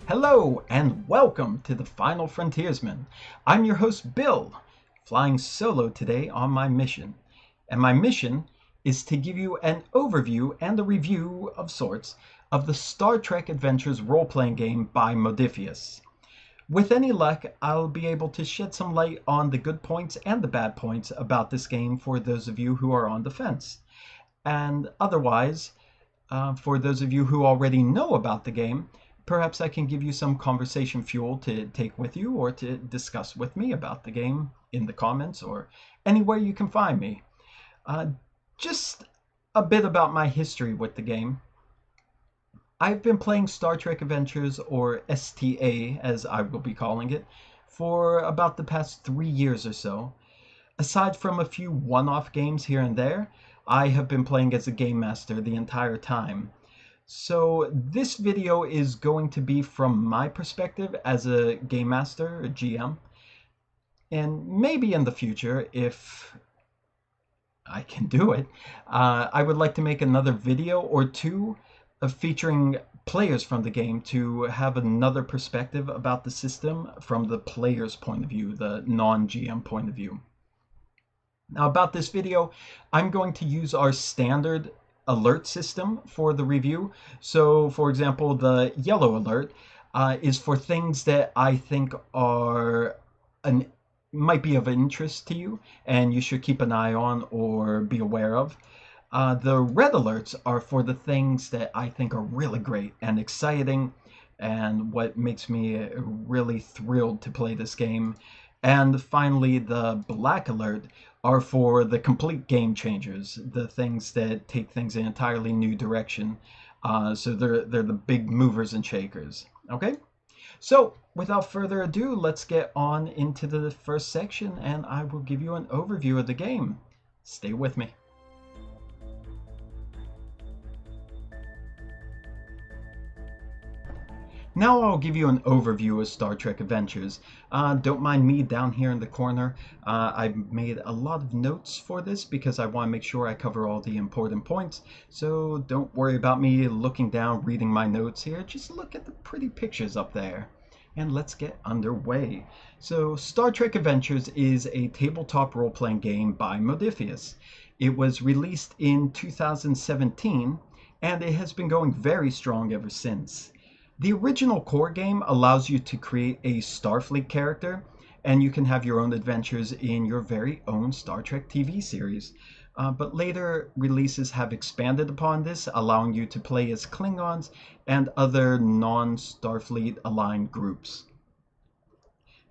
Hello and welcome to the Final Frontiersman. I'm your host Bill, flying solo today on my mission. And my mission is to give you an overview and a review of sorts of the Star Trek Adventures role-playing game by Modiphius. With any luck, I'll be able to shed some light on the good points and the bad points about this game for those of you who are on the fence. And otherwise, for those of you who already know about the game, perhaps I can give you some conversation fuel to take with you or to discuss with me about the game in the comments or anywhere you can find me. Just a bit about my history with the game. I've been playing Star Trek Adventures, or STA as I will be calling it, for about the past 3 years or so. Aside from a few one-off games here and there, I have been playing as a game master the entire time. So this video is going to be from my perspective as a game master, a GM, and maybe in the future, if I can do it, I would like to make another video or two of featuring players from the game to have another perspective about the system from the player's point of view, the non-GM point of view. Now about this video, I'm going to use our standard alert system for the review. So for example, the yellow alert is for things that I think might be of interest to you and you should keep an eye on or be aware of. The red alerts are for the things that I think are really great and exciting and what makes me really thrilled to play this game. And finally, the black alert are for the complete game changers, the things that take things in an entirely new direction. So they're the big movers and shakers. Okay? So without further ado, let's get on into the first section and I will give you an overview of the game. Stay with me. Now I'll give you an overview of Star Trek Adventures. Don't mind me down here in the corner. I've made a lot of notes for this because I want to make sure I cover all the important points. So don't worry about me looking down, reading my notes here. Just look at the pretty pictures up there. And let's get underway. So Star Trek Adventures is a tabletop role-playing game by Modiphius. It was released in 2017 and it has been going very strong ever since. The original core game allows you to create a Starfleet character, and you can have your own adventures in your very own Star Trek TV series. But later releases have expanded upon this, allowing you to play as Klingons and other non-Starfleet aligned groups.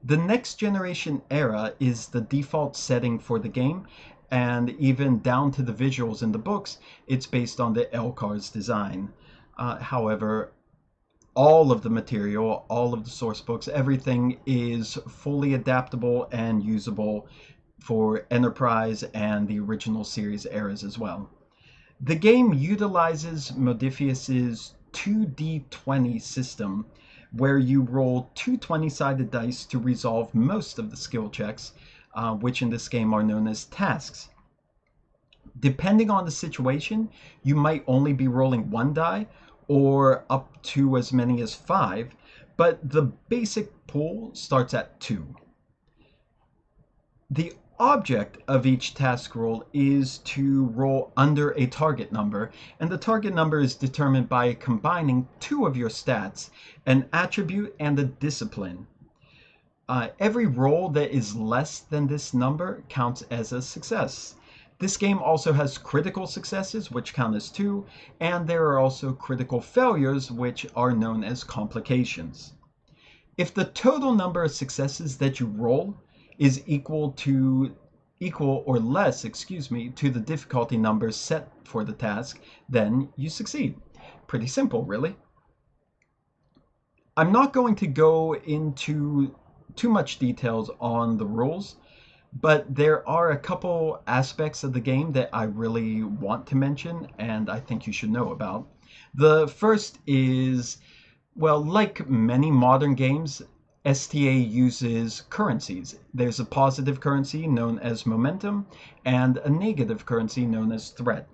The Next Generation era is the default setting for the game, and even down to the visuals in the books, it's based on the LCARS design. However, all of the material, all of the source books, everything is fully adaptable and usable for Enterprise and the original series eras as well. The game utilizes Modiphius's 2d20 system, where you roll two 20-sided dice to resolve most of the skill checks, which in this game are known as tasks. Depending on the situation, you might only be rolling one die, or up to as many as 5, but the basic pool starts at 2. The object of each task roll is to roll under a target number, and the target number is determined by combining two of your stats, an attribute and a discipline. Every roll that is less than this number counts as a success. This game also has critical successes, which count as 2, and there are also critical failures, which are known as complications. If the total number of successes that you roll is equal or less, to the difficulty number set for the task, then you succeed. Pretty simple, really. I'm not going to go into too much details on the rules, but there are a couple aspects of the game that I really want to mention and I think you should know about. The first is, well, like many modern games, STA uses currencies. There's a positive currency known as momentum and a negative currency known as threat.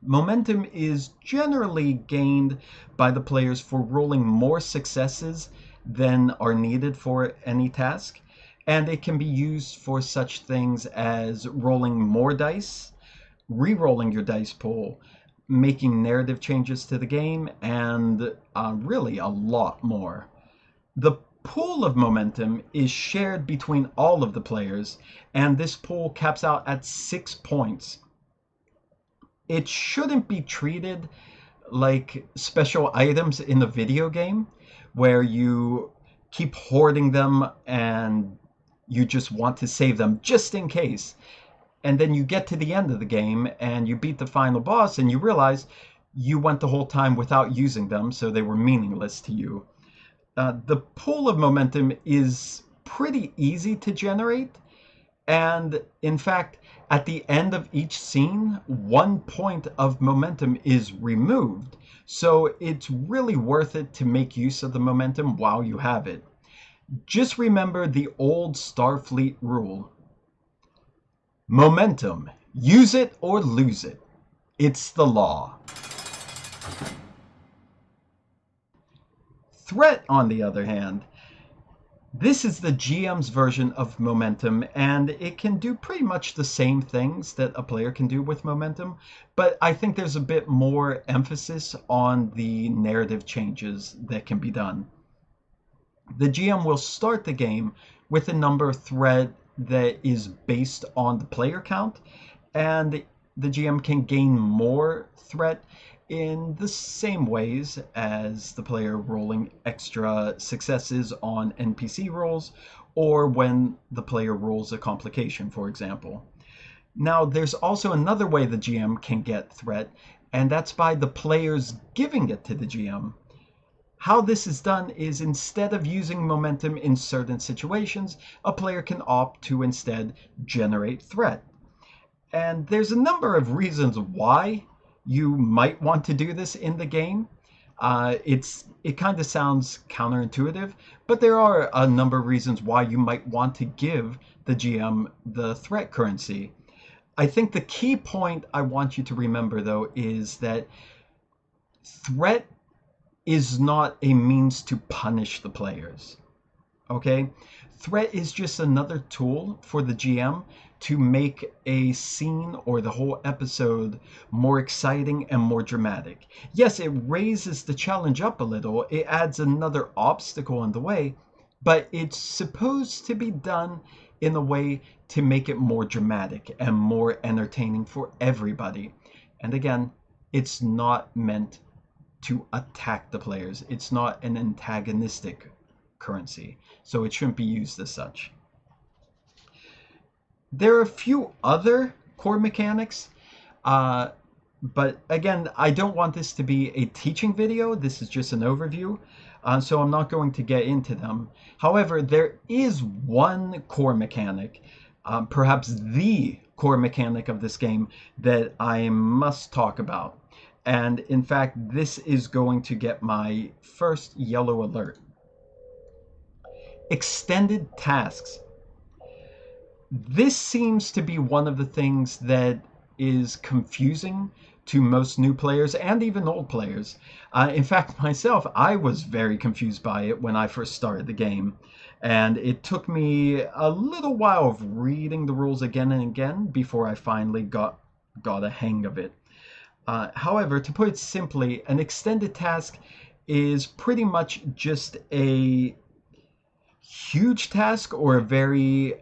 Momentum is generally gained by the players for rolling more successes than are needed for any task, and it can be used for such things as rolling more dice, re-rolling your dice pool, making narrative changes to the game, and really a lot more. The pool of momentum is shared between all of the players, and this pool caps out at 6 points. It shouldn't be treated like special items in a video game where you keep hoarding them and you just want to save them just in case. And then you get to the end of the game and you beat the final boss and you realize you went the whole time without using them, so they were meaningless to you. The pool of momentum is pretty easy to generate, and in fact, at the end of each scene, 1 point of momentum is removed. So it's really worth it to make use of the momentum while you have it. Just remember the old Starfleet rule. Momentum. Use it or lose it. It's the law. Threat, on the other hand, this is the GM's version of momentum, and it can do pretty much the same things that a player can do with momentum, but I think there's a bit more emphasis on the narrative changes that can be done. The GM will start the game with a number of threat that is based on the player count, and the GM can gain more threat in the same ways as the player rolling extra successes on NPC rolls, or when the player rolls a complication, for example. Now, there's also another way the GM can get threat, and that's by the players giving it to the GM. How this is done is instead of using momentum in certain situations, a player can opt to instead generate threat. And there's a number of reasons why you might want to do this in the game. It kind of sounds counterintuitive, but there are a number of reasons why you might want to give the GM the threat currency. I think the key point I want you to remember, though, is that threat is not a means to punish the players. Okay? Threat is just another tool for the GM to make a scene or the whole episode more exciting and more dramatic. Yes, it raises the challenge up a little, it adds another obstacle in the way, but it's supposed to be done in a way to make it more dramatic and more entertaining for everybody. And again, it's not meant to attack the players. It's not an antagonistic currency, so it shouldn't be used as such. There are a few other core mechanics, but again, I don't want this to be a teaching video. This is just an overview, so I'm not going to get into them. However, there is one core mechanic, perhaps the core mechanic of this game, that I must talk about. And in fact, this is going to get my first yellow alert. Extended tasks. This seems to be one of the things that is confusing to most new players and even old players. In fact, myself, I was very confused by it when I first started the game. And it took me a little while of reading the rules again and again before I finally got a hang of it. However, to put it simply, an extended task is pretty much just a huge task or a very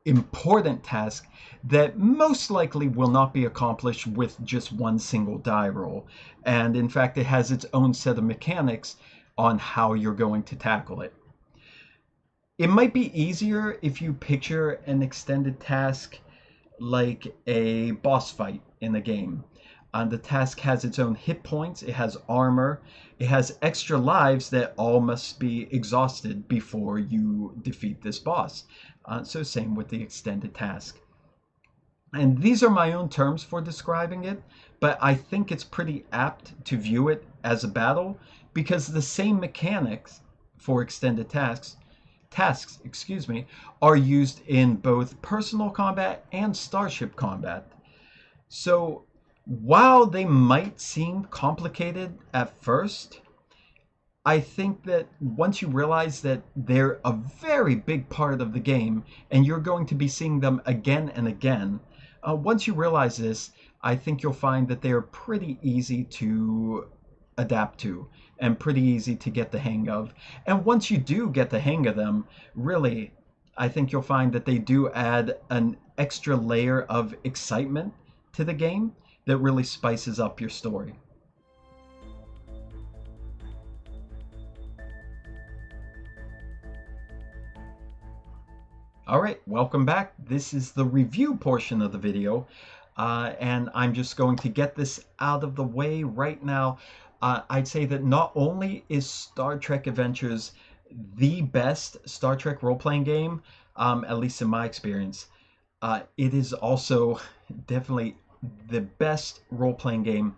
important task that most likely will not be accomplished with just one single die roll. And in fact, it has its own set of mechanics on how you're going to tackle it. It might be easier if you picture an extended task like a boss fight in a game. The task has its own hit points, it has armor, it has extra lives that all must be exhausted before you defeat this boss. So same with the extended task. And these are my own terms for describing it, but I think it's pretty apt to view it as a battle because the same mechanics for extended tasks, are used in both personal combat and starship combat. So While they might seem complicated at first, I think that once you realize that they're a very big part of the game and you're going to be seeing them again and again, once you realize this, I think you'll find that they're pretty easy to adapt to and pretty easy to get the hang of. And once you do get the hang of them, really, I think you'll find that they do add an extra layer of excitement to the game that really spices up your story. All right, welcome back. This is the review portion of the video, and I'm just going to get this out of the way right now. I'd say that not only is Star Trek Adventures the best Star Trek role-playing game, at least in my experience, it is also definitely the best role-playing game,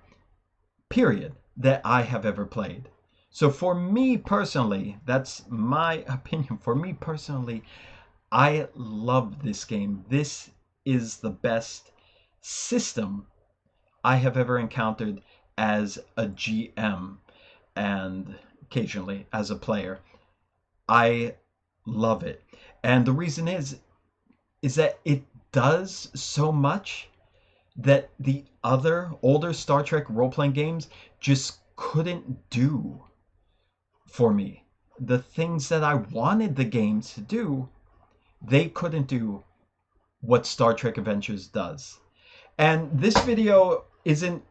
period, that I have ever played. So for me personally, that's my opinion. For me personally, I love this game. This is the best system I have ever encountered as a GM and occasionally as a player. I love it. And the reason is that it does so much that the other older Star Trek role-playing games just couldn't do for me. The things that I wanted the games to do, they couldn't do what Star Trek Adventures does. And this video isn't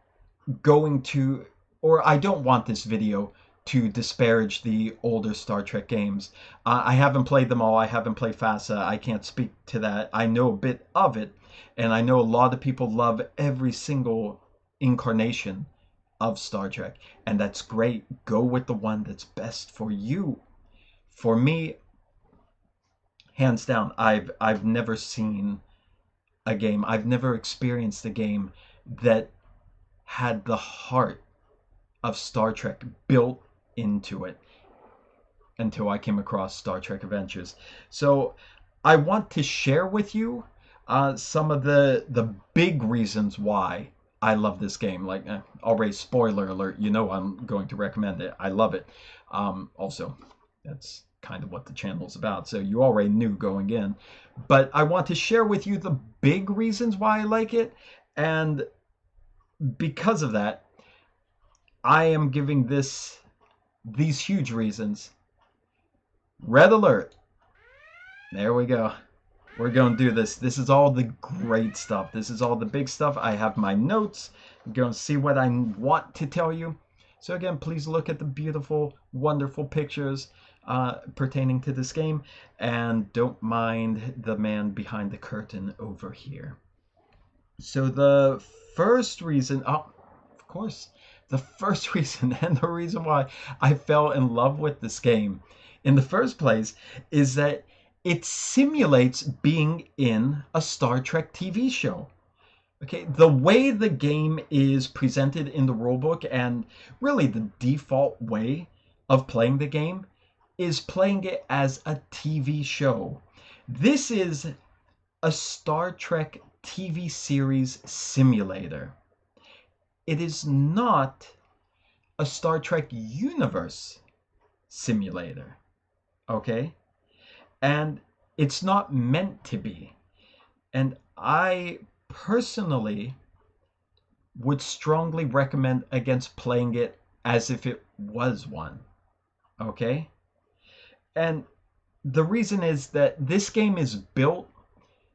going to, or I don't want this video to disparage the older Star Trek games. I haven't played them all. I haven't played FASA. I can't speak to that. I know a bit of it, and I know a lot of people love every single incarnation of Star Trek, and that's great. Go with the one that's best for you. For me, hands down, I've never seen a game, I've never experienced a game that had the heart of Star Trek built into it until I came across Star Trek Adventures. So I want to share with you some of the big reasons why I love this game. Like, already spoiler alert, you know I'm going to recommend it. I love it. Also, that's kind of what the channel is about, so you already knew going in. But I want to share with you the big reasons why I like it, and because of that, I am giving these huge reasons red alert. There we go. We're going to do this. This is all the great stuff. This is all the big stuff. I have my notes. I'm going to see what I want to tell you. So again, please look at the beautiful, wonderful pictures pertaining to this game, and don't mind the man behind the curtain over here. So the first reason, oh, of course, the first reason and the reason why I fell in love with this game in the first place is that it simulates being in a Star Trek TV show. Okay, the way the game is presented in the rulebook, and really the default way of playing the game, is playing it as a TV show. This is a Star Trek TV series simulator. It is not a Star Trek universe simulator. Okay? And it's not meant to be. And I personally would strongly recommend against playing it as if it was one. Okay? And the reason is that this game is built,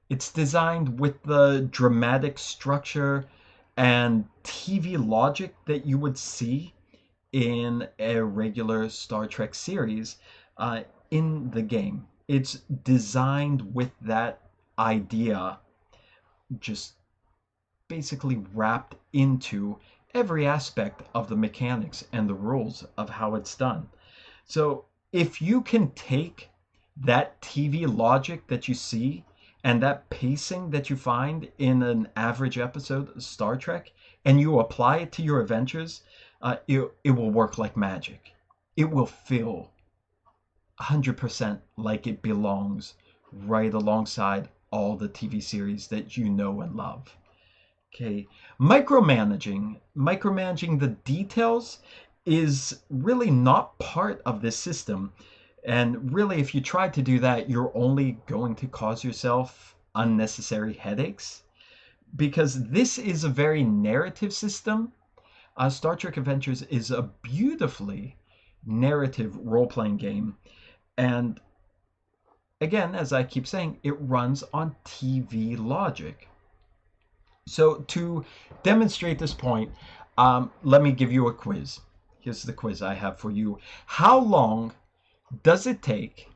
it's designed with the dramatic structure and TV logic that you would see in a regular Star Trek series in the game. It's designed with that idea just basically wrapped into every aspect of the mechanics and the rules of how it's done. So if you can take that TV logic that you see and that pacing that you find in an average episode of Star Trek, and you apply it to your adventures, it will work like magic. It will feel 100% like it belongs right alongside all the TV series that you know and love. Okay. Micromanaging the details is really not part of this system. And really, if you try to do that, you're only going to cause yourself unnecessary headaches because this is a very narrative system. Star Trek Adventures is a beautifully narrative role playing game. And again, as I keep saying, it runs on TV logic. So to demonstrate this point, let me give you a quiz. Here's the quiz I have for you. How long does it take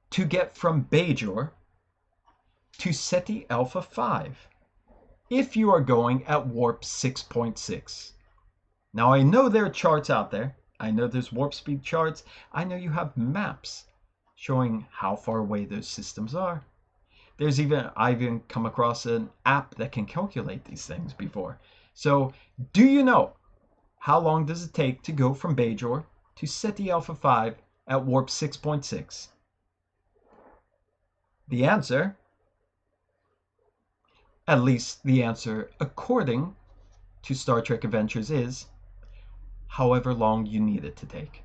to get from Bajor to Ceti Alpha 5 if you are going at warp 6.6? Now, I know there are charts out there. I know there's warp speed charts. I know you have maps showing how far away those systems are. I've even come across an app that can calculate these things before. So, do you know how long does it take to go from Bajor to Ceti Alpha 5 at warp 6.6? The answer, at least the answer according to Star Trek Adventures, is however long you need it to take.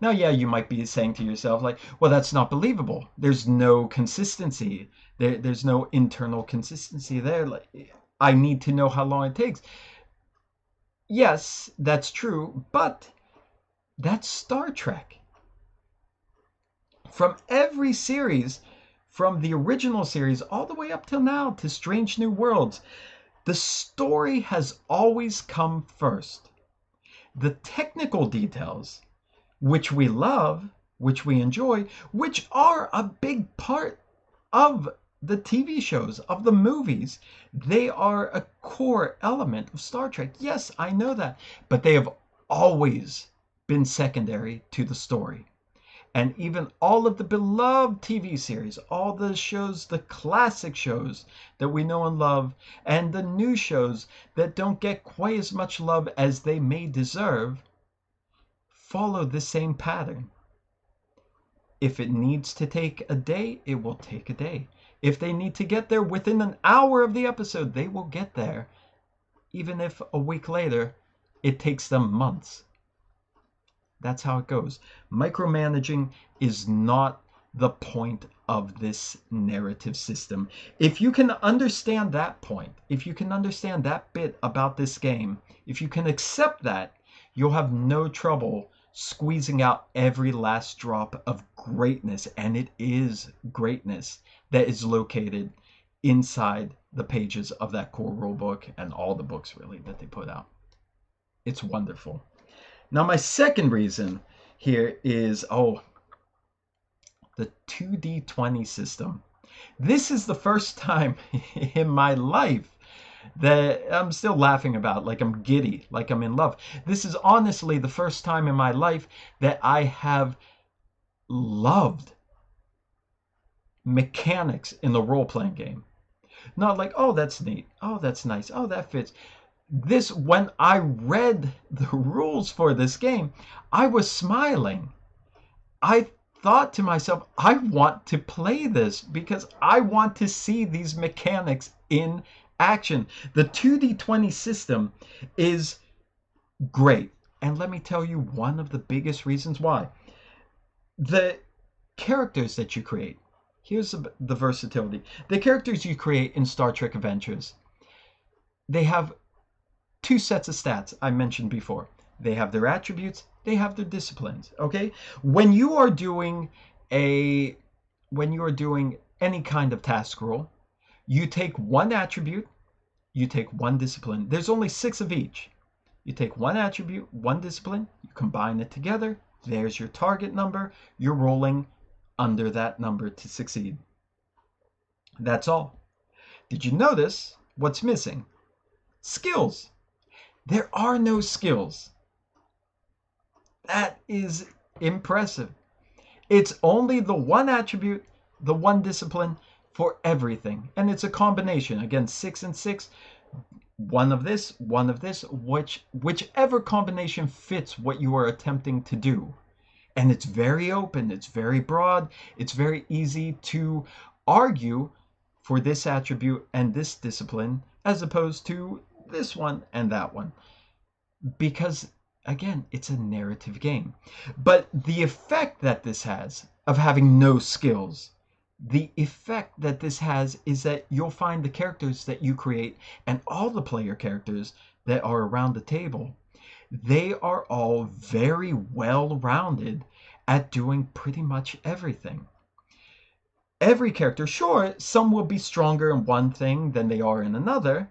Now, yeah, you might be saying to yourself, like, well, that's not believable. There's no consistency. There's no internal consistency there. Like, I need to know how long it takes. Yes, that's true, but that's Star Trek. From every series, from the original series all the way up till now to Strange New Worlds, the story has always come first. The technical details, which we love, which we enjoy, which are a big part of the TV shows, of the movies, they are a core element of Star Trek. Yes, I know that, but they have always been secondary to the story. And even all of the beloved TV series, all the shows, the classic shows that we know and love, and the new shows that don't get quite as much love as they may deserve, follow the same pattern. If it needs to take a day, it will take a day. If they need to get there within an hour of the episode, they will get there. Even if a week later, it takes them months. That's how it goes. Micromanaging is not the point of this narrative system. If you can understand that point, if you can understand that bit about this game, if you can accept that, you'll have no trouble squeezing out every last drop of greatness, and it is greatness that is located inside the pages of that core rulebook and all the books really that they put out. It's wonderful. Now, my second reason here is, the 2D20 system. This is the first time in my life that I'm still laughing about, like I'm giddy, like I'm in love. This is honestly the first time in my life that I have loved mechanics in the role-playing game. Not like, oh, that's neat. Oh, that's nice. Oh, that fits. When I read the rules for this game, I was smiling. I thought to myself, I want to play this because I want to see these mechanics in action. The 2D20 system is great. And let me tell you one of the biggest reasons why. The characters that you create. Here's the versatility. The characters you create in Star Trek Adventures, they have two sets of stats I mentioned before. They have their attributes, they have their disciplines, okay? When you are doing any kind of task role, you take one attribute, you take one discipline. There's only 6 of each. You take one attribute, one discipline, you combine it together, there's your target number, you're rolling under that number to succeed. That's all. Did you notice what's missing? Skills. There are no skills. That is impressive. It's only the one attribute, the one discipline for everything. And it's a combination. Again, 6 and 6. One of this, whichever combination fits what you are attempting to do. And it's very open, it's very broad, it's very easy to argue for this attribute and this discipline as opposed to this one and that one. Because, again, it's a narrative game. But the effect that this has of having no skills, the effect that this has is that you'll find the characters that you create and all the player characters that are around the table, they are all very well rounded at doing pretty much everything. Every character, sure, some will be stronger in one thing than they are in another,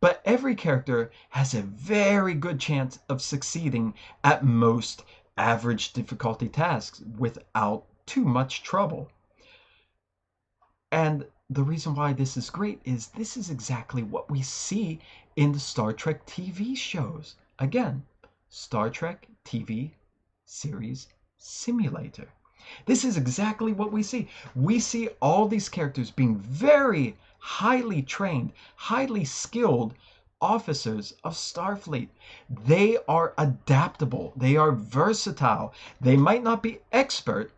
but every character has a very good chance of succeeding at most average difficulty tasks without too much trouble. And the reason why this is great is this is exactly what we see in the Star Trek TV shows. Again, Star Trek TV series simulator. This is exactly what we see. We see all these characters being very highly trained, highly skilled officers of Starfleet. They are adaptable. They are versatile. They might not be expert,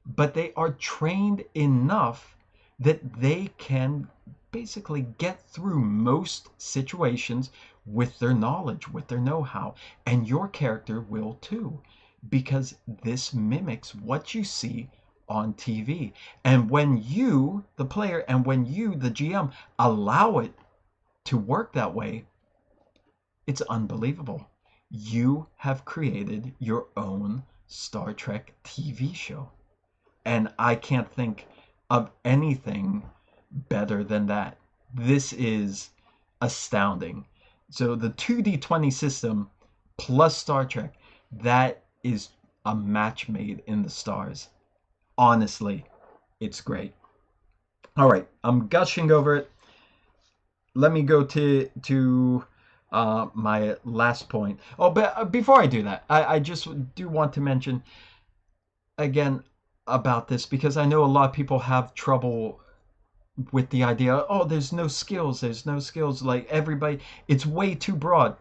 but they are trained enough that they can basically get through most situations with their knowledge, with their know-how. And your character will too, because this mimics what you see on TV. And when you, the player, and when you, the GM, allow it to work that way, it's unbelievable. You have created your own Star Trek TV show. And I can't think of anything better than that. This is astounding. So the 2D20 system plus Star Trek, that is a match made in the stars. Honestly, it's great. All right, I'm gushing over it. Let me go to my last point. Oh, but before I do that, I just do want to mention again about this, because I know a lot of people have trouble with the idea, oh, there's no skills, like everybody, it's way too broad.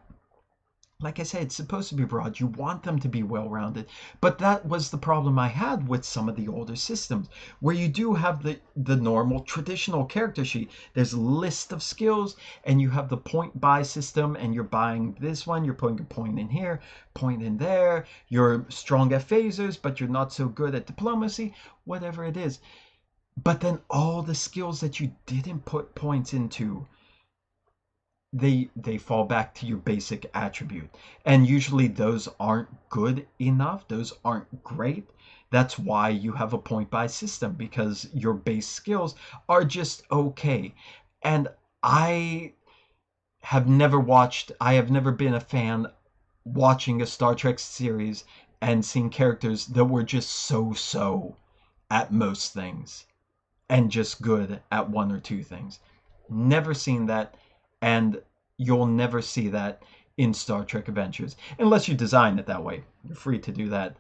Like I said, it's supposed to be broad. You want them to be well-rounded. But that was the problem I had with some of the older systems, where you do have the normal traditional character sheet. There's a list of skills, and you have the point buy system, and you're buying this one, you're putting a point in here, point in there. You're strong at phasers, but you're not so good at diplomacy, whatever it is. But then all the skills that you didn't put points into, they fall back to your basic attribute, and usually those aren't good enough, those aren't great. That's why you have a point buy system, because your base skills are just okay. And I have never been a fan watching a Star Trek series and seeing characters that were just so at most things and just good at one or two things. Never seen that. And you'll never see that in Star Trek Adventures, unless you design it that way. You're free to do that.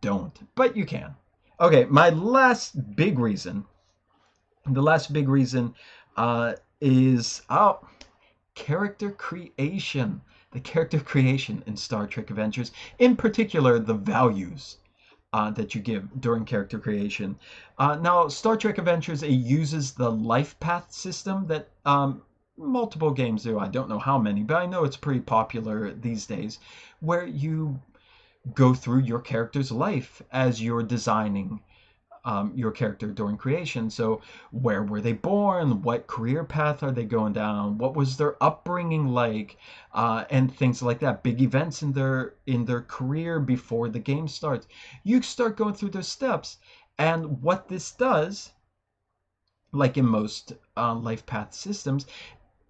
Don't, but you can. Okay, my last big reason. The last big reason is character creation. The character creation in Star Trek Adventures, in particular, the values that you give during character creation. Now, Star Trek Adventures, it uses the life path system that multiple games do. I don't know how many, but I know it's pretty popular these days, where you go through your character's life as you're designing your character during creation. So where were they born? What career path are they going down? What was their upbringing like? And things like that. Big events in their career before the game starts. You start going through those steps. And what this does, like in most life path systems,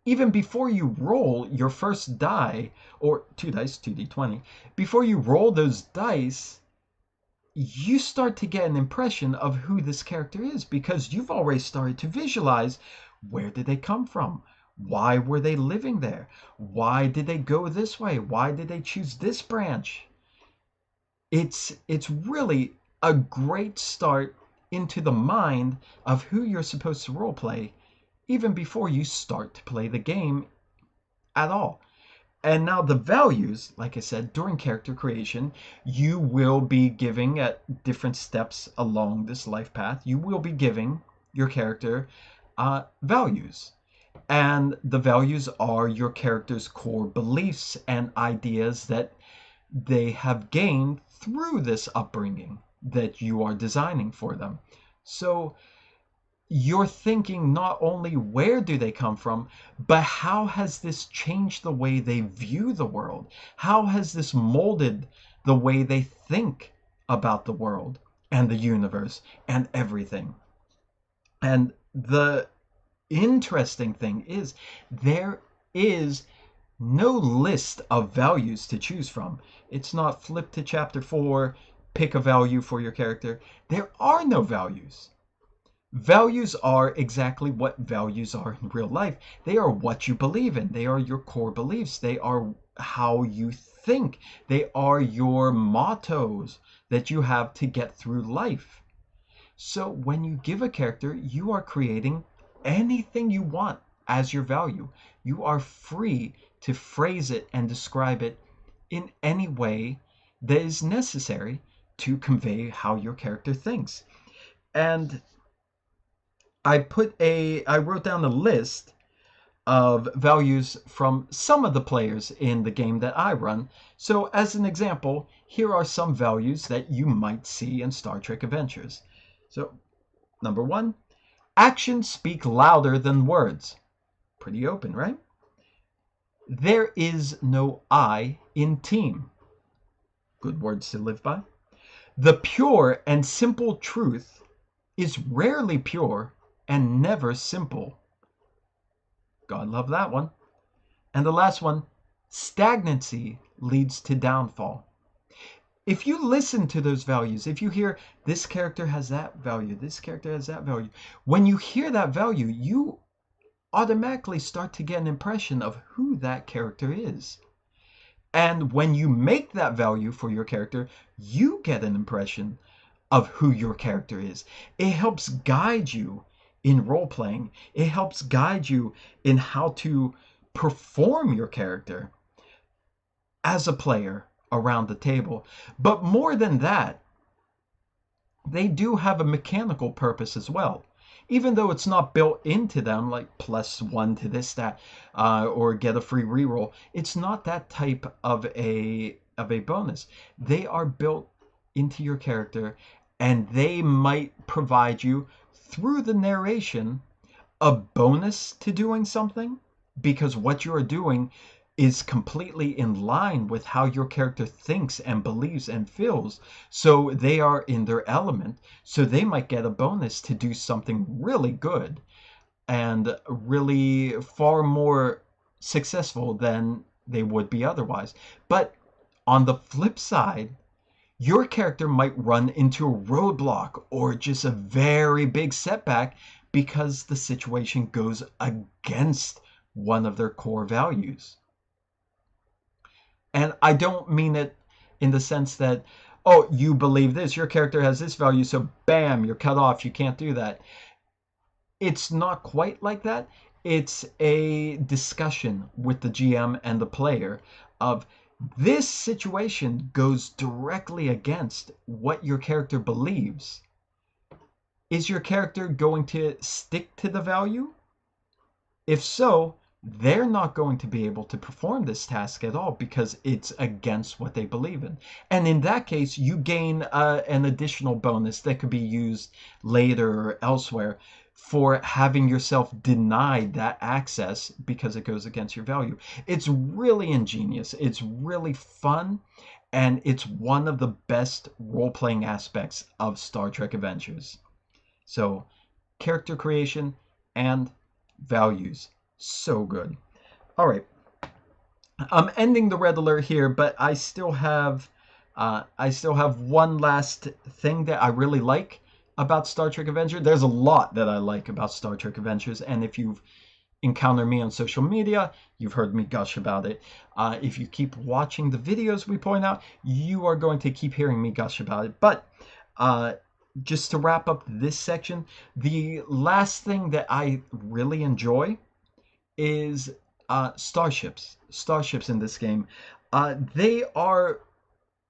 even before you roll your first die, or 2 dice, 2d20, before you roll those dice, you start to get an impression of who this character is, because you've already started to visualize, where did they come from? Why were they living there? Why did they go this way? Why did they choose this branch? It's really a great start into the mind of who you're supposed to roleplay, even before you start to play the game at all. And now the values, like I said, during character creation, you will be giving at different steps along this life path, you will be giving your character values. And the values are your character's core beliefs and ideas that they have gained through this upbringing that you are designing for them. So you're thinking not only where do they come from, but how has this changed the way they view the world? How has this molded the way they think about the world and the universe and everything? And the interesting thing is there is no list of values to choose from. It's not flip to chapter 4, pick a value for your character. There are no values. Values are exactly what values are in real life. They are what you believe in. They are your core beliefs. They are how you think. They are your mottos that you have to get through life. So when you give a character, you are creating anything you want as your value. You are free to phrase it and describe it in any way that is necessary to convey how your character thinks. And I wrote down a list of values from some of the players in the game that I run. So as an example, here are some values that you might see in Star Trek Adventures. So number 1, actions speak louder than words. Pretty open, right? There is no I in team. Good words to live by. The pure and simple truth is rarely pure and never simple. God love that one. And the last one, stagnancy leads to downfall. If you listen to those values, if you hear this character has that value, this character has that value, when you hear that value, you automatically start to get an impression of who that character is. And when you make that value for your character, you get an impression of who your character is. It helps guide you in role playing. It helps guide you in how to perform your character as a player around the table. But more than that, they do have a mechanical purpose as well. Even though it's not built into them, like +1 to this stat, or get a free reroll, it's not that type of a bonus. They are built into your character, and they might provide you through the narration a bonus to doing something, because what you are doing is completely in line with how your character thinks and believes and feels. So they are in their element. So they might get a bonus to do something really good and really far more successful than they would be otherwise. But on the flip side, your character might run into a roadblock or just a very big setback because the situation goes against one of their core values. And I don't mean it in the sense that, oh, you believe this, your character has this value, so bam, you're cut off, you can't do that. It's not quite like that. It's a discussion with the GM and the player of this situation goes directly against what your character believes. Is your character going to stick to the value? If so, they're not going to be able to perform this task at all because it's against what they believe in. And in that case, you gain an additional bonus that could be used later or elsewhere for having yourself denied that access because it goes against your value. It's really ingenious. It's really fun. And it's one of the best role-playing aspects of Star Trek Adventures. So, character creation and values. So good. All right. I'm ending the red alert here, but I still have one last thing that I really like about Star Trek Adventure. There's a lot that I like about Star Trek Adventures, and if you've encountered me on social media, you've heard me gush about it. If you keep watching the videos we point out, you are going to keep hearing me gush about it. But just to wrap up this section, the last thing that I really enjoy is starships. Starships in this game. They are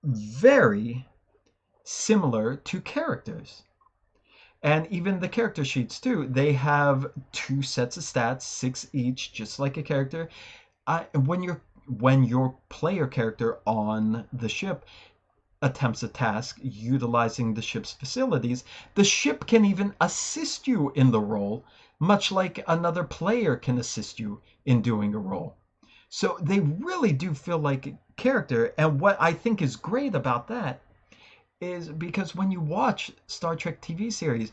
very similar to characters. And even the character sheets too. They have two sets of stats, six each, just like a character. When your player character on the ship attempts a task utilizing the ship's facilities, the ship can even assist you in the role, much like another player can assist you in doing a role. So they really do feel like a character. And what I think is great about that is because when you watch Star Trek TV series,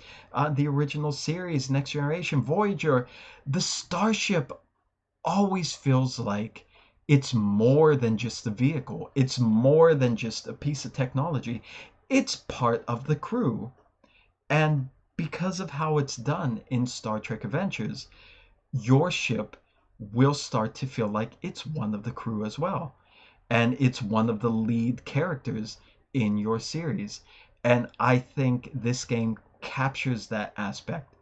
the original series, Next Generation, Voyager, the starship always feels like it's more than just a vehicle. It's more than just a piece of technology. It's part of the crew. And because of how it's done in Star Trek Adventures, your ship will start to feel like it's one of the crew as well. And it's one of the lead characters in your series. And I think this game captures that aspect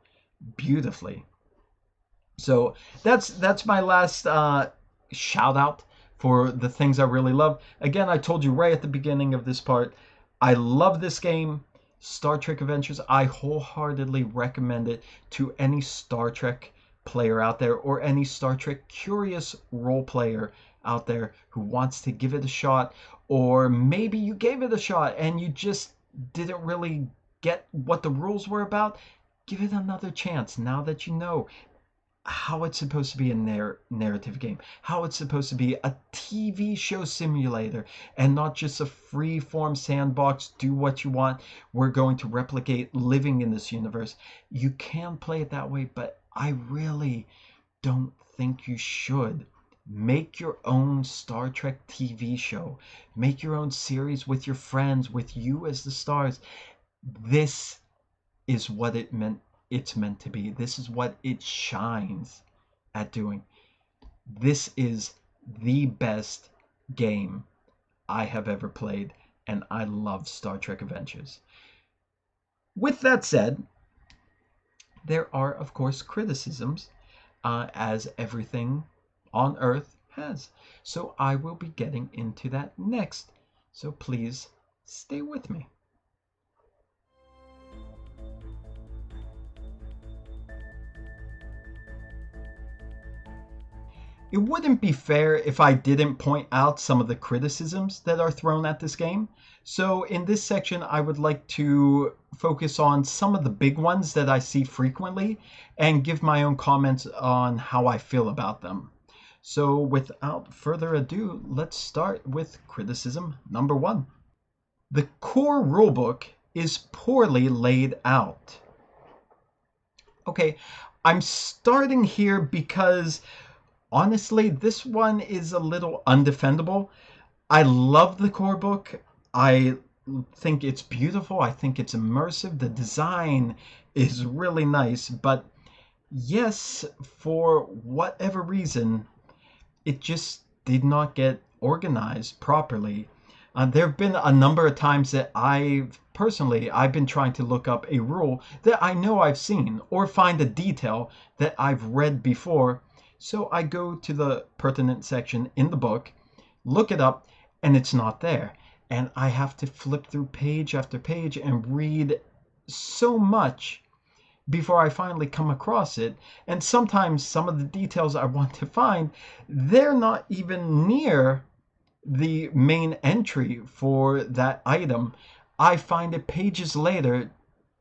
beautifully. So that's my last shout out for the things I really love. Again, I told you right at the beginning of this part, I love this game, Star Trek Adventures. I wholeheartedly recommend it to any Star Trek player out there or any Star Trek curious role player out there who wants to give it a shot, or maybe you gave it a shot and you just didn't really get what the rules were about. Give it another chance now that you know how it's supposed to be a narrative game, how it's supposed to be a TV show simulator, and not just a free form sandbox, do what you want. We're going to replicate living in this universe. You can play it that way, but I really don't think you should. Make your own Star Trek TV show. Make your own series with your friends, with you as the stars. This is what it's meant to be. This is what it shines at doing. This is the best game I have ever played, and I love Star Trek Adventures. With that said, there are, of course, criticisms, as everything on Earth has. So I will be getting into that next. So please stay with me. It wouldn't be fair if I didn't point out some of the criticisms that are thrown at this game. So in this section, I would like to focus on some of the big ones that I see frequently and give my own comments on how I feel about them. So without further ado, let's start with criticism number one. The core rulebook is poorly laid out. Okay, I'm starting here because honestly, this one is a little undefendable. I love the core book. I think it's beautiful. I think it's immersive. The design is really nice. But yes, for whatever reason, it just did not get organized properly. There have been a number of times that I've been trying to look up a rule that I know I've seen or find a detail that I've read before. So I go to the pertinent section in the book, look it up, and it's not there. And I have to flip through page after page and read so much before I finally come across it. And sometimes some of the details I want to find, they're not even near the main entry for that item. I find it pages later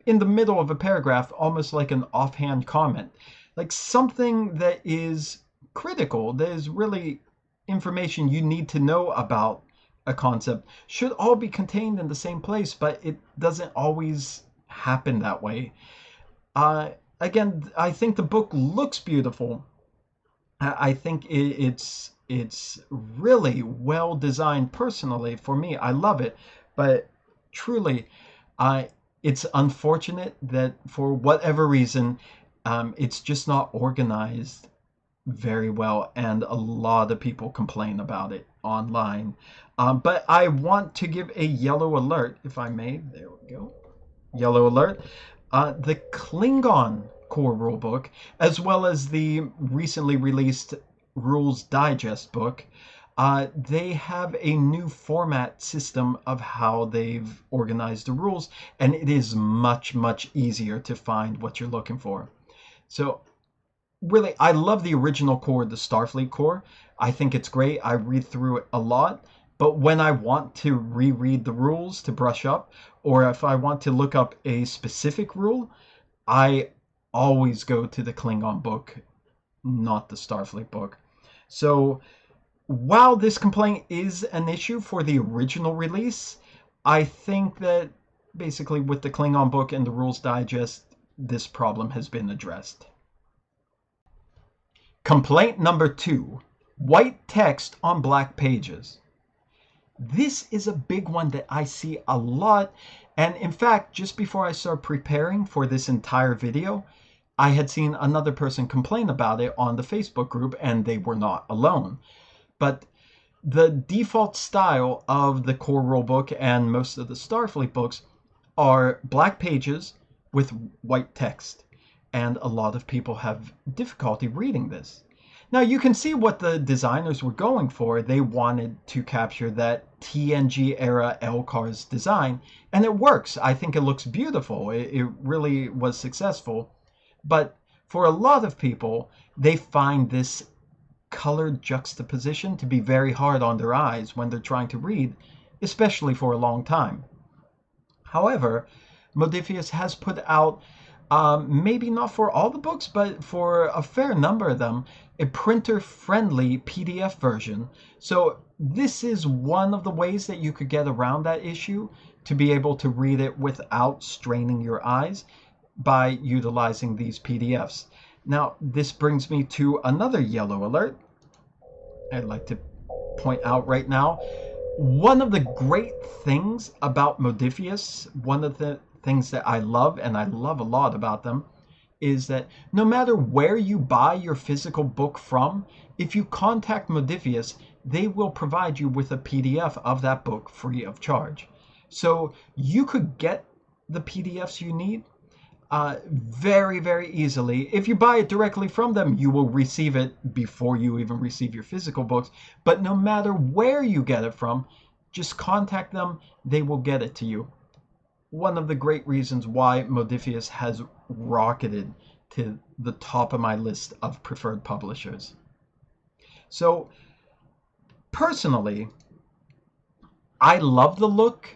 in the middle of a paragraph, almost like an offhand comment. Like something that is critical, that is really information you need to know about a concept, should all be contained in the same place, but it doesn't always happen that way. Again, I think the book looks beautiful. I think it's really well designed. Personally, for me, I love it, but truly, it's unfortunate that for whatever reason, it's just not organized very well, and a lot of people complain about it online. But I want to give a yellow alert, if I may. There we go. Yellow alert. The Klingon core rulebook, as well as the recently released Rules Digest book, They have a new format system of how they've organized the rules, and it is much, much easier to find what you're looking for. So really, I love the original core, the Starfleet core. I think it's great. I read through it a lot. But when I want to reread the rules to brush up, or if I want to look up a specific rule, I always go to the Klingon book, not the Starfleet book. So while this complaint is an issue for the original release, I think that basically with the Klingon book and the Rules Digest, this problem has been addressed. Complaint number 2, white text on black pages. This is a big one that I see a lot, and in fact, just before I started preparing for this entire video, I had seen another person complain about it on the Facebook group, and they were not alone. But the default style of the core rulebook and most of the Starfleet books are black pages with white text, and a lot of people have difficulty reading this. Now you can see what the designers were going for. They wanted to capture that TNG era LCARS design, and it works. I think it looks beautiful. It really was successful. But for a lot of people, they find this colored juxtaposition to be very hard on their eyes when they're trying to read, especially for a long time. However, Modiphius has put out, maybe not for all the books, but for a fair number of them, a printer-friendly PDF version. So this is one of the ways that you could get around that issue, to be able to read it without straining your eyes by utilizing these PDFs. Now, this brings me to another yellow alert I'd like to point out right now. One of the great things about Modiphius, one of the things that I love, and I love a lot about them, is that no matter where you buy your physical book from, if you contact Modiphius, they will provide you with a PDF of that book free of charge. So you could get the PDFs you need very, very easily. If you buy it directly from them, you will receive it before you even receive your physical books. But no matter where you get it from, just contact them. They will get it to you. One of the great reasons why Modiphius has rocketed to the top of my list of preferred publishers. So, personally, I love the look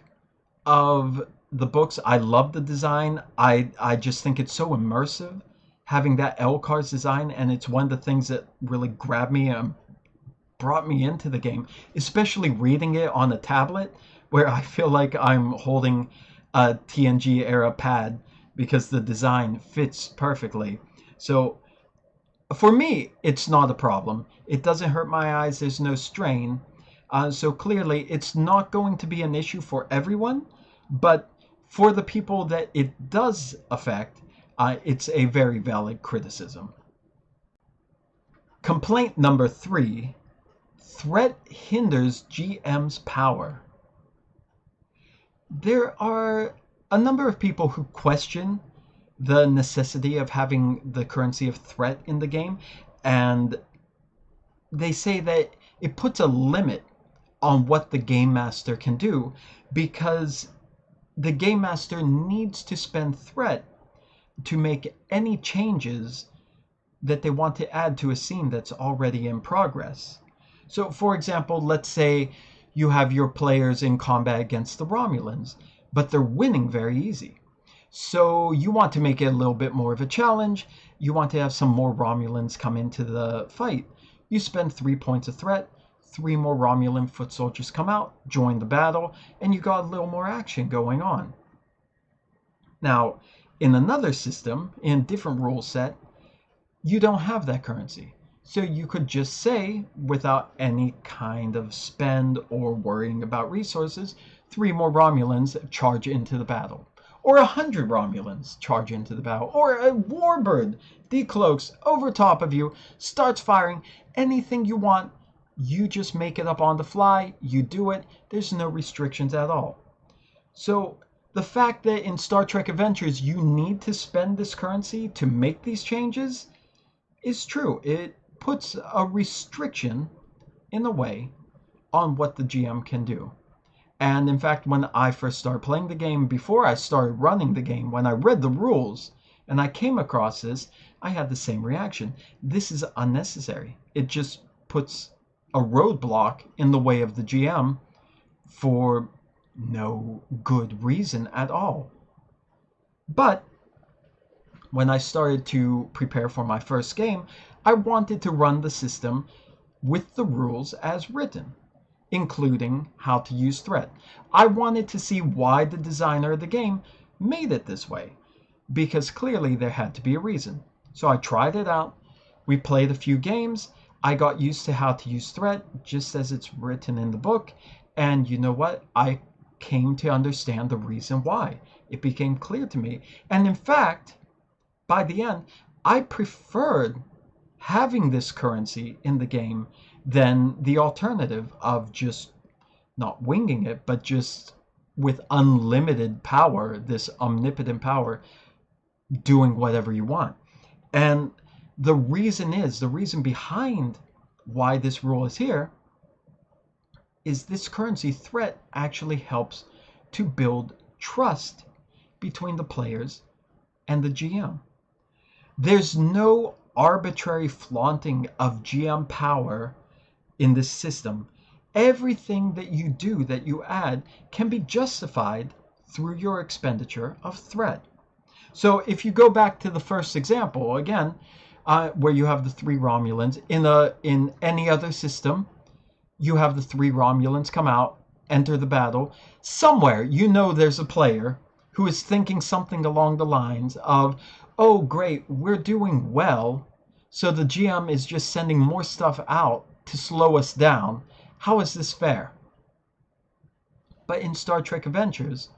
of the books. I love the design. I just think it's so immersive, having that LCARS design, and it's one of the things that really grabbed me and brought me into the game, especially reading it on a tablet, where I feel like I'm holding a TNG era pad because the design fits perfectly. So for me, it's not a problem. It doesn't hurt my eyes. There's no strain. So clearly, it's not going to be an issue for everyone, but for the people that it does affect, it's a very valid criticism. Complaint number 3, threat hinders GM's power. There are a number of people who question the necessity of having the currency of threat in the game, and they say that it puts a limit on what the game master can do, because the game master needs to spend threat to make any changes that they want to add to a scene that's already in progress. So, for example, let's say you have your players in combat against the Romulans, but they're winning very easy. So you want to make it a little bit more of a challenge. You want to have some more Romulans come into the fight. You spend 3 points of threat. 3 more Romulan foot soldiers come out, join the battle, and you got a little more action going on. Now, in another system, in a different rule set, you don't have that currency. So you could just say, without any kind of spend or worrying about resources, 3 more Romulans charge into the battle. Or 100 Romulans charge into the battle. Or a warbird decloaks over top of you, starts firing anything you want. You just make it up on the fly, you do it, there's no restrictions at all. So the fact that in Star Trek Adventures you need to spend this currency to make these changes is true. It puts a restriction, in a way, on what the GM can do. And in fact, when I first started playing the game, before I started running the game, when I read the rules and I came across this, I had the same reaction. This is unnecessary. It just puts a roadblock in the way of the GM for no good reason at all. But when I started to prepare for my first game, I wanted to run the system with the rules as written, including how to use threat. I wanted to see why the designer of the game made it this way, because clearly there had to be a reason. So I tried it out. We played a few games. I got used to how to use threat just as it's written in the book. And you know what? I came to understand the reason why. It became clear to me. And in fact, by the end, I preferred having this currency in the game than the alternative of just not winging it, but just with unlimited power, this omnipotent power, doing whatever you want. And the reason behind why this rule is here is this currency threat actually helps to build trust between the players and the GM. There's no arbitrary flaunting of GM power in this system. Everything that you do, that you add, can be justified through your expenditure of threat. So if you go back to the first example again, where you have the 3 Romulans in any other system, you have the 3 Romulans come out, enter the battle. Somewhere you know there's a player who is thinking something along the lines of, oh great, we're doing well, so the GM is just sending more stuff out to slow us down. How is this fair? But in Star Trek Adventures,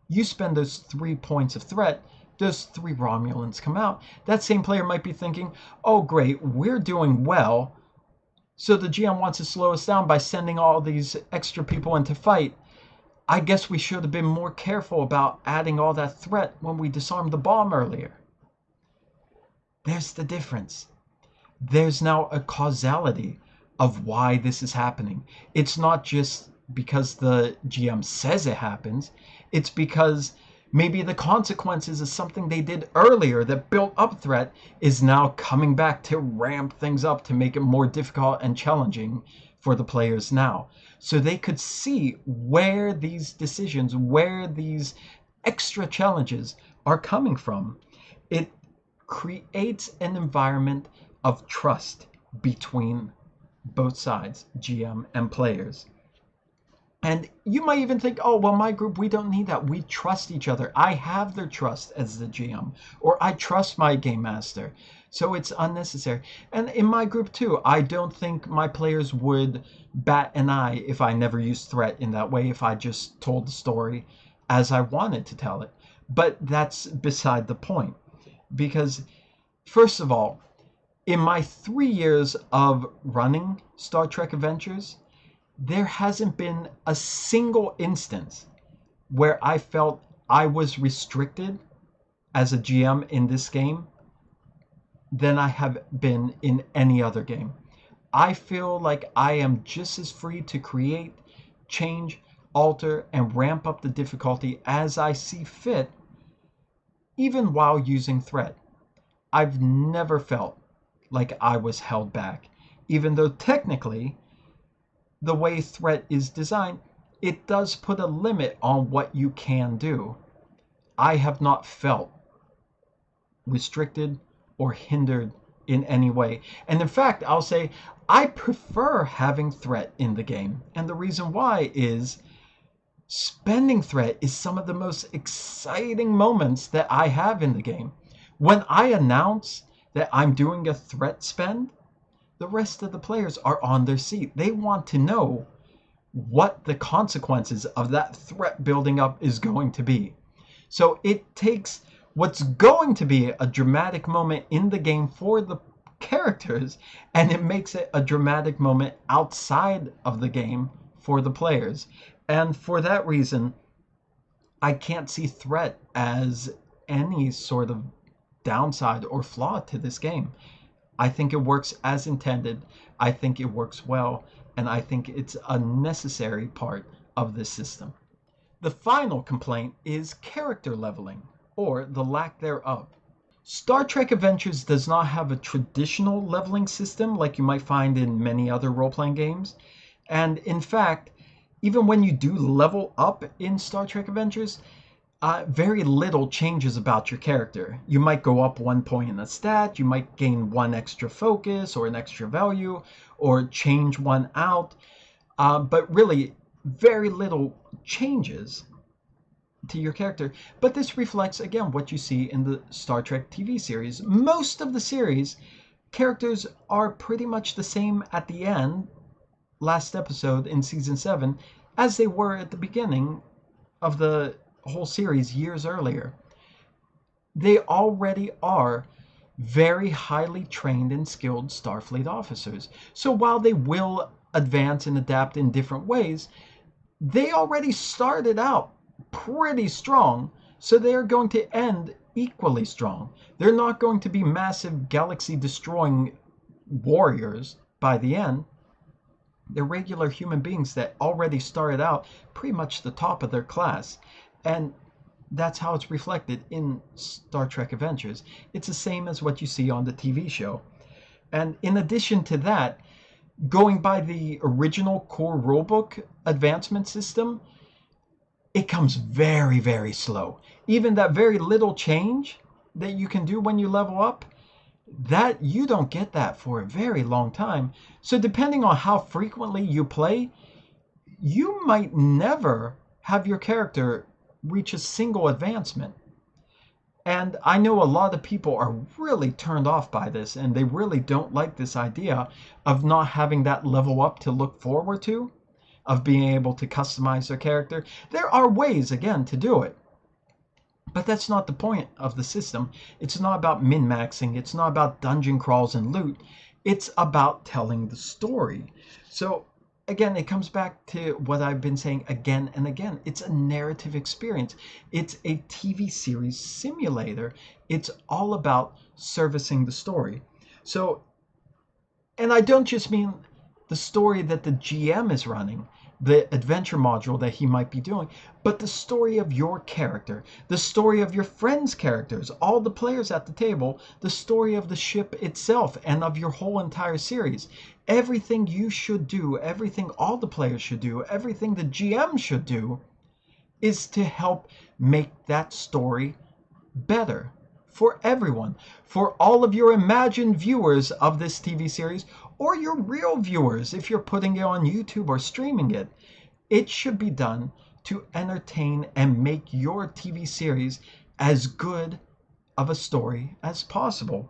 you spend those 3 points of threat, those 3 Romulans come out. That same player might be thinking, oh great, we're doing well, so the GM wants to slow us down by sending all these extra people in to fight. I guess we should have been more careful about adding all that threat when we disarmed the bomb earlier. There's the difference. There's now a causality of why this is happening. It's not just because the GM says it happens. It's because maybe the consequences of something they did earlier that built up threat is now coming back to ramp things up to make it more difficult and challenging for the players now. So they could see where these decisions, where these extra challenges are coming from. It creates an environment of trust between both sides, GM and players. And you might even think, oh, well, my group, we don't need that. We trust each other. I have their trust as the GM, or I trust my game master. So it's unnecessary. And in my group, too, I don't think my players would bat an eye if I never used threat in that way, if I just told the story as I wanted to tell it. But that's beside the point. Because, first of all, in my 3 years of running Star Trek Adventures, there hasn't been a single instance where I felt I was restricted as a GM in this game than I have been in any other game. I feel like I am just as free to create, change, alter, and ramp up the difficulty as I see fit, even while using threat. I've never felt like I was held back, even though technically the way threat is designed, it does put a limit on what you can do. I have not felt restricted or hindered in any way. And in fact, I'll say I prefer having threat in the game. And the reason why is spending threat is some of the most exciting moments that I have in the game. When I announce that I'm doing a threat spend, the rest of the players are on their seat. They want to know what the consequences of that threat building up is going to be. So it takes what's going to be a dramatic moment in the game for the characters, and it makes it a dramatic moment outside of the game for the players. And for that reason, I can't see threat as any sort of downside or flaw to this game. I think it works as intended. I think it works well, and I think it's a necessary part of this system. The final complaint is character leveling, or the lack thereof. Star Trek Adventures does not have a traditional leveling system like you might find in many other role-playing games. And in fact, even when you do level up in Star Trek Adventures, very little changes about your character. You might go up 1 point in a stat, you might gain 1 extra focus or an extra value, or change 1 out, but really very little changes to your character. But this reflects again what you see in the Star Trek TV series. Most of the series characters are pretty much the same at the end, last episode in season 7, as they were at the beginning of the whole series years earlier. They already are very highly trained and skilled Starfleet officers. So while they will advance and adapt in different ways, they already started out pretty strong, so they're going to end equally strong. They're not going to be massive galaxy destroying warriors by the end. They're regular human beings that already started out pretty much the top of their class. And that's how it's reflected in Star Trek Adventures. It's the same as what you see on the TV show. And in addition to that, going by the original core rulebook advancement system, it comes very, very slow. Even that very little change that you can do when you level up, that you don't get that for a very long time. So depending on how frequently you play, you might never have your character reach a single advancement. And I know a lot of people are really turned off by this, and they really don't like this idea of not having that level up to look forward to, of being able to customize their character. There are ways, again, to do it. But that's not the point of the system. It's not about min-maxing. It's not about dungeon crawls and loot. It's about telling the story. So again, it comes back to what I've been saying again and again. It's a narrative experience. It's a TV series simulator. It's all about servicing the story. So, and I don't just mean the story that the GM is running, the adventure module that he might be doing, but the story of your character, the story of your friends' characters, all the players at the table, the story of the ship itself, and of your whole entire series. Everything you should do, everything all the players should do, everything the GM should do is to help make that story better for everyone, for all of your imagined viewers of this TV series, or your real viewers if you're putting it on YouTube or streaming it. It should be done to entertain and make your TV series as good of a story as possible.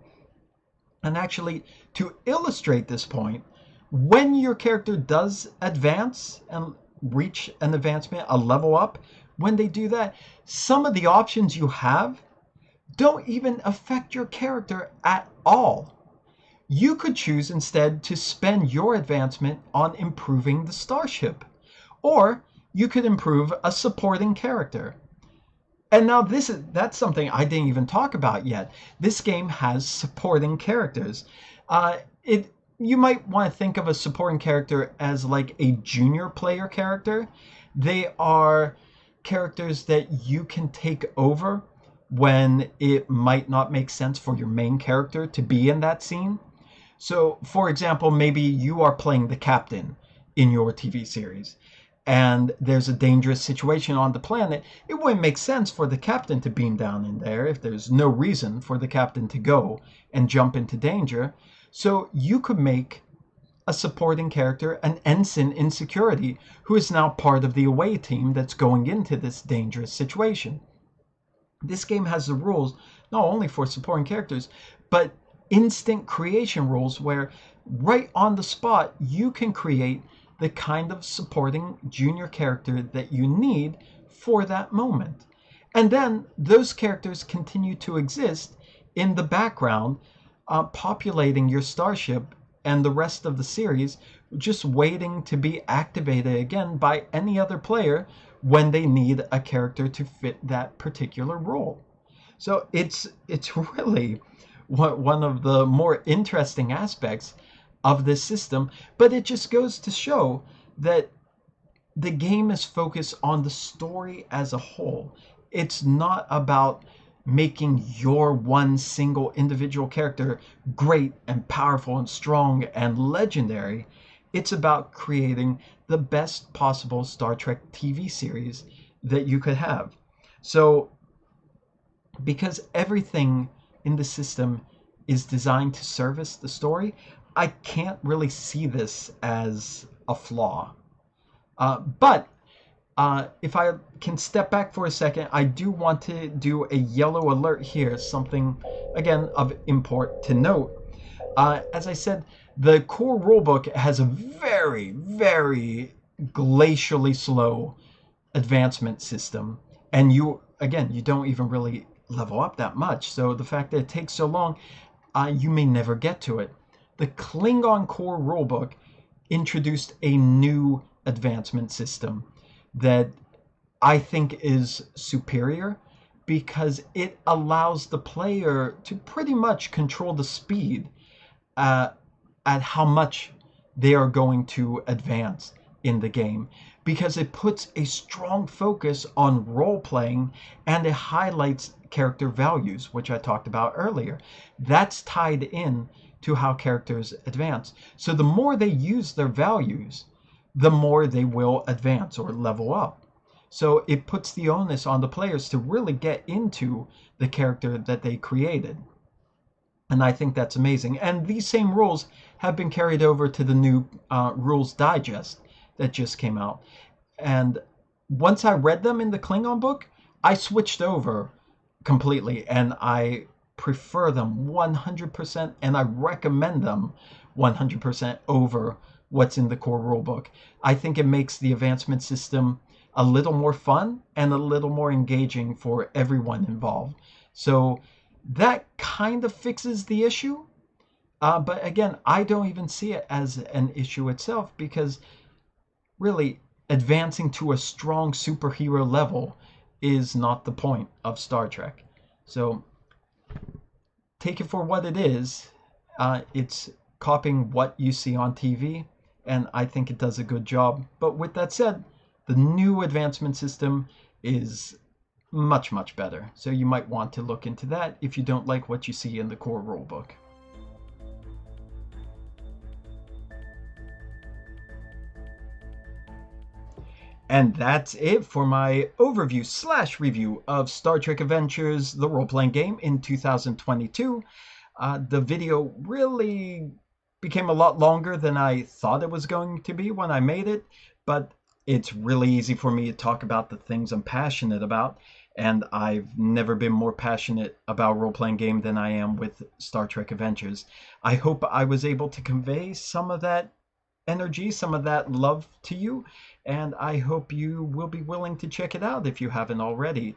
And actually, to illustrate this point, when your character does advance and reach an advancement, a level up, when they do that, some of the options you have don't even affect your character at all. You could choose instead to spend your advancement on improving the starship, or you could improve a supporting character. And now that's something I didn't even talk about yet. This game has supporting characters. You might want to think of a supporting character as like a junior player character. They are characters that you can take over when it might not make sense for your main character to be in that scene. So, for example, maybe you are playing the captain in your TV series, and there's a dangerous situation on the planet. It wouldn't make sense for the captain to beam down in there if there's no reason for the captain to go and jump into danger. So you could make a supporting character, an ensign in security, who is now part of the away team that's going into this dangerous situation. This game has the rules not only for supporting characters, but instant creation rules where right on the spot you can create the kind of supporting junior character that you need for that moment. And then those characters continue to exist in the background, populating your starship and the rest of the series, just waiting to be activated again by any other player when they need a character to fit that particular role. So it's really one of the more interesting aspects of this system. But it just goes to show that the game is focused on the story as a whole. It's not about making your one single individual character great and powerful and strong and legendary. It's about creating the best possible Star Trek TV series that you could have. So, because everything in the system is designed to service the story, I can't really see this as a flaw. But if I can step back for a second, I do want to do a yellow alert here, something, again, of import to note. As I said, the core rulebook has a very, very glacially slow advancement system. And you don't even really level up that much. So the fact that it takes so long, you may never get to it. The Klingon core rulebook introduced a new advancement system that I think is superior because it allows the player to pretty much control the speed uh, at how much they are going to advance in the game, because it puts a strong focus on role playing and it highlights character values, which I talked about earlier. That's tied in to how characters advance. So the more they use their values, the more they will advance or level up. So it puts the onus on the players to really get into the character that they created. And I think that's amazing. And these same rules have been carried over to the new Rules Digest that just came out. And once I read them in the Klingon book, I switched over completely and I prefer them 100% and I recommend them 100% over what's in the core rulebook. I think it makes the advancement system a little more fun and a little more engaging for everyone involved. So that kind of fixes the issue. But again, I don't even see it as an issue itself because really advancing to a strong superhero level is not the point of Star Trek. So take it for what it is. It's copying what you see on TV, and I think it does a good job. But with that said, the new advancement system is much, much better. So you might want to look into that if you don't like what you see in the core rulebook. And that's it for my overview / review of Star Trek Adventures, the role-playing game in 2022. The video really became a lot longer than I thought it was going to be when I made it, but it's really easy for me to talk about the things I'm passionate about, and I've never been more passionate about role-playing game than I am with Star Trek Adventures. I hope I was able to convey some of that energy, some of that love to you, and I hope you will be willing to check it out if you haven't already.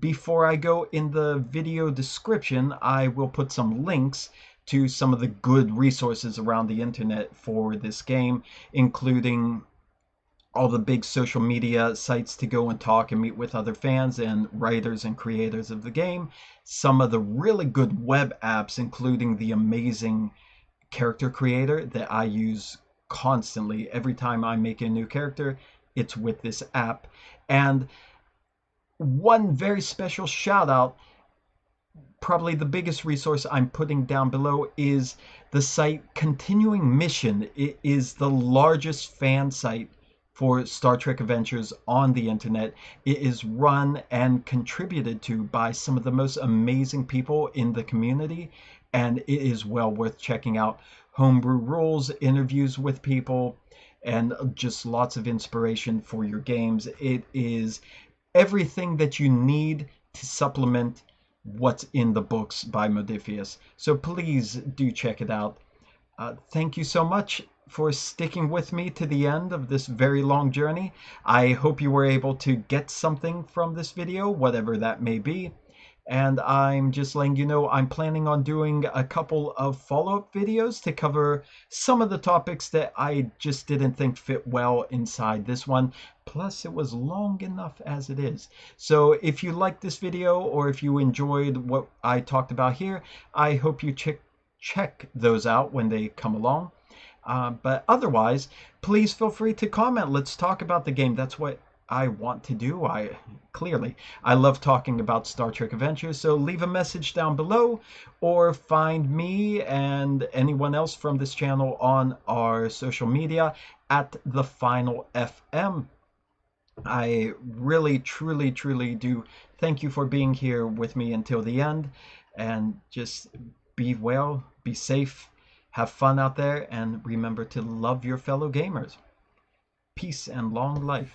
Before I go, in the video description, I will put some links to some of the good resources around the internet for this game, including all the big social media sites to go and talk and meet with other fans and writers and creators of the game, some of the really good web apps, including the amazing character creator that I use constantly. Every time I make a new character, it's with this app. And one very special shout out, probably the biggest resource I'm putting down below, is the site Continuing Mission. It is the largest fan site for Star Trek Adventures on the internet. It is run and contributed to by some of the most amazing people in the community, and it is well worth checking out. Homebrew rules, interviews with people, and just lots of inspiration for your games. It is everything that you need to supplement what's in the books by Modiphius. So please do check it out. Thank you so much for sticking with me to the end of this very long journey. I hope you were able to get something from this video, whatever that may be. And I'm just letting you know I'm planning on doing a couple of follow-up videos to cover some of the topics that I just didn't think fit well inside this one. Plus, it was long enough as it is. So if you like this video or if you enjoyed what I talked about here, I hope you check those out when they come along. But otherwise, please feel free to comment. Let's talk about the game. That's what I want to do. I love talking about Star Trek Adventures, so leave a message down below or find me and anyone else from this channel on our social media at The Final FM. I really, truly, truly do thank you for being here with me until the end, and just be well, be safe, have fun out there, and remember to love your fellow gamers. Peace and long life.